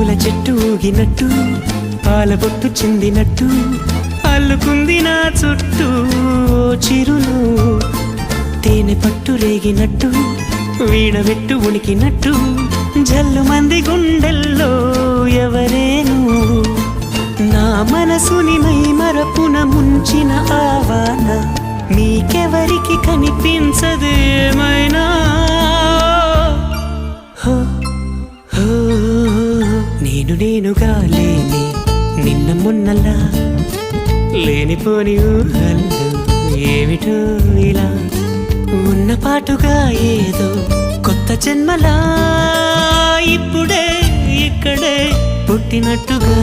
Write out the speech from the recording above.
పూల చెట్టు ఊగినట్టు పాల బొట్టు చిందినట్టు అల్లుకుంది నా చుట్టూ చిరును తేనె పట్టు రేగినట్టు వీణవెట్టు ఉనికినట్టు జల్లు మంది గుండెల్లో ఎవరేను నా మనసుని మై మరపున ముంచిన ఆవాన నీకెవరికి కనిపించదు ఏమైనా నేనుగా లేని నిన్న మొన్నలా లేనిపోని ఊహల్లో ఏమిటో ఇలా ఉన్న పాటుగా ఏదో కొత్త జన్మలా ఇప్పుడే ఇక్కడే పుట్టినట్టుగా